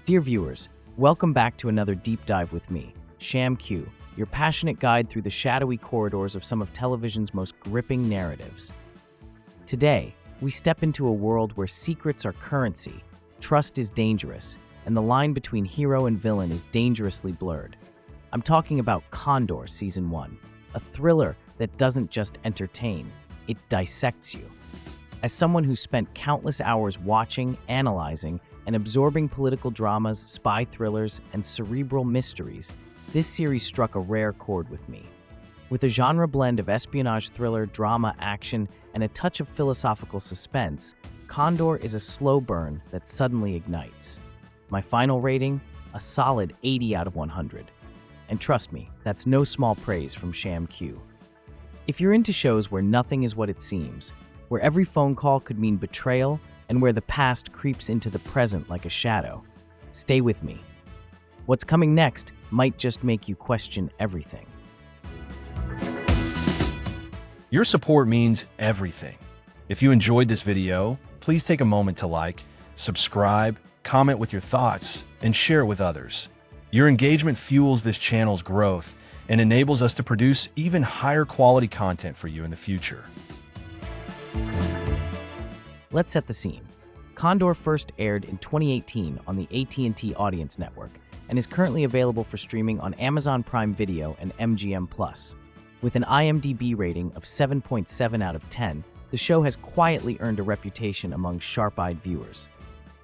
Dear viewers, welcome back to another deep dive with me, Sham Q, your passionate guide through the shadowy corridors of some of television's most gripping narratives. Today, we step into a world where secrets are currency, trust is dangerous, and the line between hero and villain is dangerously blurred. I'm talking about Condor Season 1, a thriller that doesn't just entertain, it dissects you. As someone who spent countless hours watching, analyzing, and absorbing political dramas, spy thrillers, and cerebral mysteries, this series struck a rare chord with me. With a genre blend of espionage thriller, drama, action, and a touch of philosophical suspense, Condor is a slow burn that suddenly ignites. My final rating? A solid 80 out of 100. And trust me, that's no small praise from Sham Q. If you're into shows where nothing is what it seems, where every phone call could mean betrayal, and where the past creeps into the present like a shadow, stay with me. What's coming next might just make you question everything. Your support means everything. If you enjoyed this video, please take a moment to like, subscribe, comment with your thoughts, and share it with others. Your engagement fuels this channel's growth and enables us to produce even higher quality content for you in the future. Let's set the scene. Condor first aired in 2018 on the AT&T Audience Network and is currently available for streaming on Amazon Prime Video and MGM+. With an IMDb rating of 7.7 out of 10, the show has quietly earned a reputation among sharp-eyed viewers.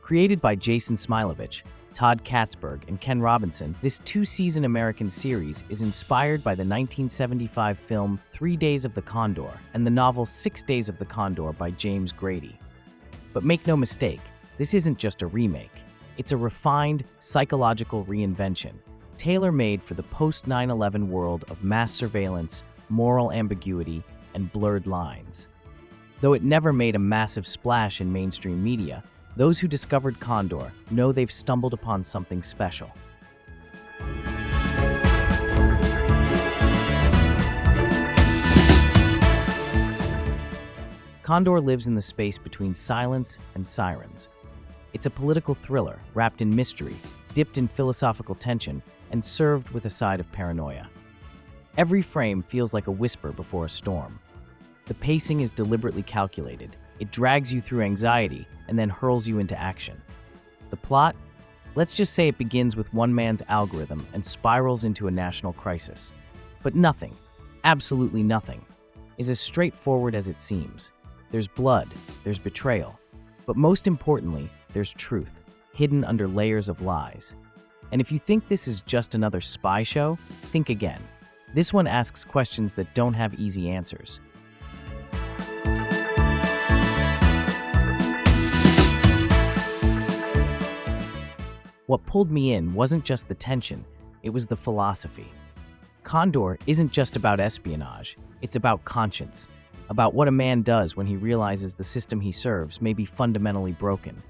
Created by Jason Smilovich, Todd Katzberg, and Ken Robinson, this two-season American series is inspired by the 1975 film 3 Days of the Condor and the novel 6 Days of the Condor by James Grady. But make no mistake, this isn't just a remake. It's a refined, psychological reinvention, tailor-made for the post-9/11 world of mass surveillance, moral ambiguity, and blurred lines. Though it never made a massive splash in mainstream media, those who discovered Condor know they've stumbled upon something special. Condor lives in the space between silence and sirens. It's a political thriller wrapped in mystery, dipped in philosophical tension, and served with a side of paranoia. Every frame feels like a whisper before a storm. The pacing is deliberately calculated. It drags you through anxiety and then hurls you into action. The plot? Let's just say it begins with one man's algorithm and spirals into a national crisis. But nothing, absolutely nothing, is as straightforward as it seems. There's blood, there's betrayal, but most importantly, there's truth, hidden under layers of lies. And if you think this is just another spy show, think again. This one asks questions that don't have easy answers. What pulled me in wasn't just the tension, it was the philosophy. Condor isn't just about espionage, it's about conscience, about what a man does when he realizes the system he serves may be fundamentally broken.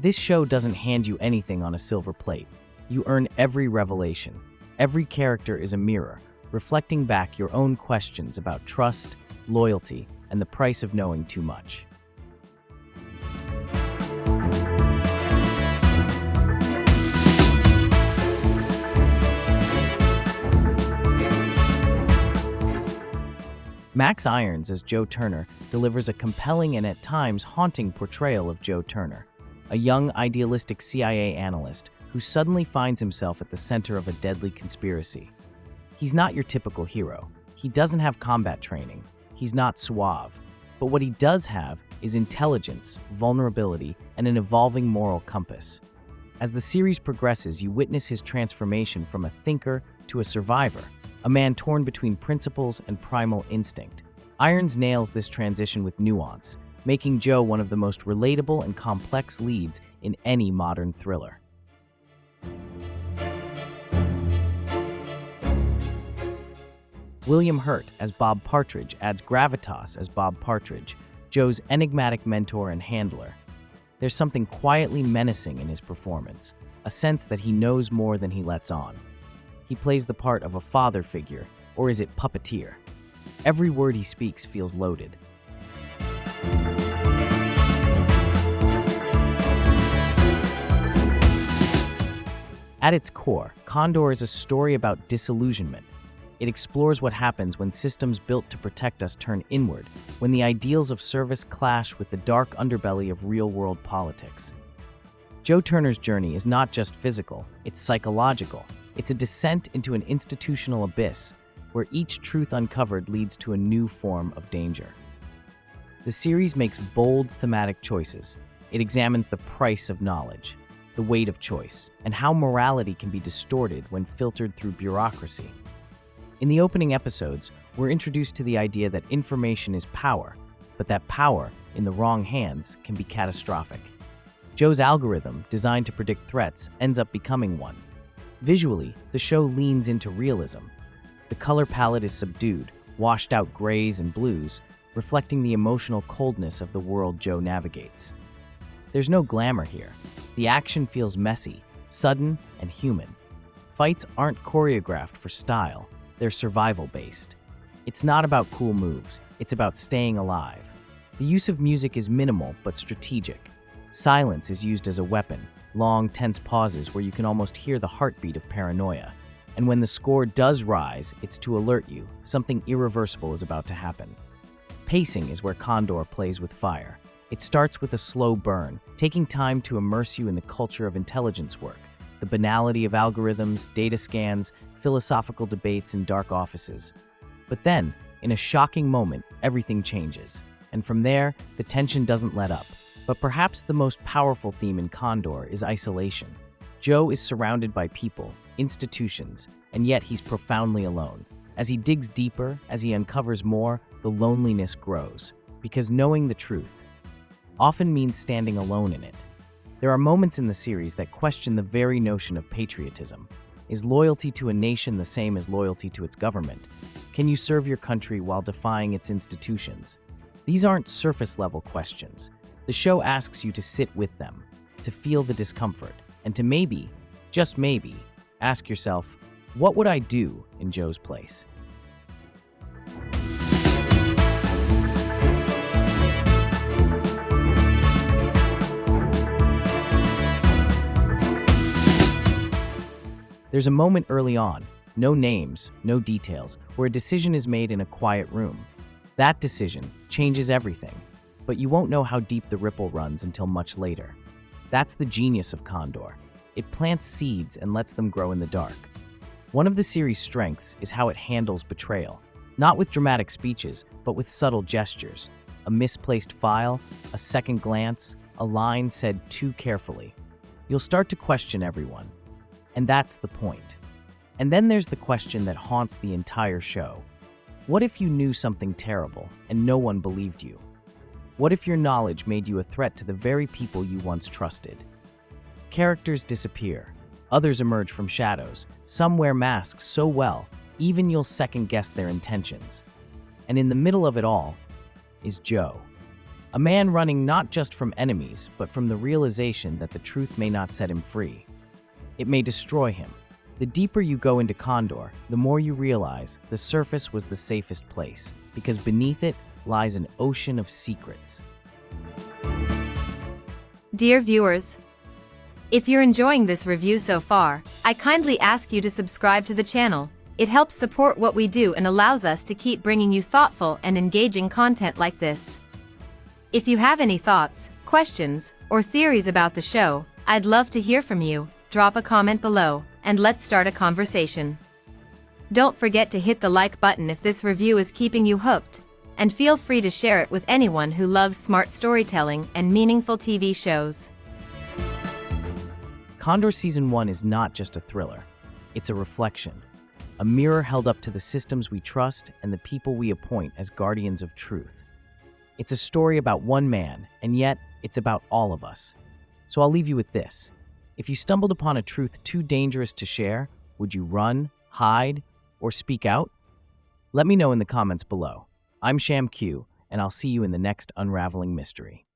This show doesn't hand you anything on a silver plate. You earn every revelation. Every character is a mirror, reflecting back your own questions about trust, loyalty, and the price of knowing too much. Max Irons as Joe Turner delivers a compelling and at times haunting portrayal of Joe Turner, a young, idealistic CIA analyst who suddenly finds himself at the center of a deadly conspiracy. He's not your typical hero. He doesn't have combat training. He's not suave. But what he does have is intelligence, vulnerability, and an evolving moral compass. As the series progresses, you witness his transformation from a thinker to a survivor, a man torn between principles and primal instinct. Irons nails this transition with nuance, making Joe one of the most relatable and complex leads in any modern thriller. William Hurt as Bob Partridge adds gravitas as Bob Partridge, Joe's enigmatic mentor and handler. There's something quietly menacing in his performance, a sense that he knows more than he lets on. He plays the part of a father figure, or is it puppeteer? Every word he speaks feels loaded. At its core, Condor is a story about disillusionment. It explores what happens when systems built to protect us turn inward, when the ideals of service clash with the dark underbelly of real-world politics. Joe Turner's journey is not just physical, it's psychological. It's a descent into an institutional abyss where each truth uncovered leads to a new form of danger. The series makes bold thematic choices. It examines the price of knowledge, the weight of choice, and how morality can be distorted when filtered through bureaucracy. In the opening episodes, we're introduced to the idea that information is power, but that power, in the wrong hands, can be catastrophic. Joe's algorithm, designed to predict threats, ends up becoming one. Visually, the show leans into realism. The color palette is subdued, washed-out grays and blues, reflecting the emotional coldness of the world Joe navigates. There's no glamour here. The action feels messy, sudden, and human. Fights aren't choreographed for style, they're survival-based. It's not about cool moves, it's about staying alive. The use of music is minimal but strategic. Silence is used as a weapon, long, tense pauses where you can almost hear the heartbeat of paranoia. And when the score does rise, it's to alert you, something irreversible is about to happen. Pacing is where Condor plays with fire. It starts with a slow burn, taking time to immerse you in the culture of intelligence work, the banality of algorithms, data scans, philosophical debates in dark offices. But then, in a shocking moment, everything changes. And from there, the tension doesn't let up. But perhaps the most powerful theme in Condor is isolation. Joe is surrounded by people, institutions, and yet he's profoundly alone. As he digs deeper, as he uncovers more, the loneliness grows. Because knowing the truth often means standing alone in it. There are moments in the series that question the very notion of patriotism. Is loyalty to a nation the same as loyalty to its government? Can you serve your country while defying its institutions? These aren't surface-level questions. The show asks you to sit with them, to feel the discomfort, and to maybe, just maybe, ask yourself, what would I do in Joe's place? There's a moment early on, no names, no details, where a decision is made in a quiet room. That decision changes everything. But you won't know how deep the ripple runs until much later. That's the genius of Condor. It plants seeds and lets them grow in the dark. One of the series' strengths is how it handles betrayal. Not with dramatic speeches, but with subtle gestures. A misplaced file, a second glance, a line said too carefully. You'll start to question everyone. And that's the point. And then there's the question that haunts the entire show. What if you knew something terrible and no one believed you? What if your knowledge made you a threat to the very people you once trusted? Characters disappear. Others emerge from shadows. Some wear masks so well, even you'll second-guess their intentions. And in the middle of it all is Joe. A man running not just from enemies, but from the realization that the truth may not set him free. It may destroy him. The deeper you go into Condor, the more you realize the surface was the safest place, because beneath it lies an ocean of secrets. Dear viewers, if you're enjoying this review so far, I kindly ask you to subscribe to the channel. It helps support what we do and allows us to keep bringing you thoughtful and engaging content like this. If you have any thoughts, questions, or theories about the show, I'd love to hear from you. Drop a comment below, and let's start a conversation. Don't forget to hit the like button if this review is keeping you hooked, and feel free to share it with anyone who loves smart storytelling and meaningful TV shows. Condor Season 1 is not just a thriller. It's a reflection. A mirror held up to the systems we trust and the people we appoint as guardians of truth. It's a story about one man, and yet it's about all of us. So I'll leave you with this. If you stumbled upon a truth too dangerous to share, would you run, hide, or speak out? Let me know in the comments below. I'm Sham Q, and I'll see you in the next unraveling mystery.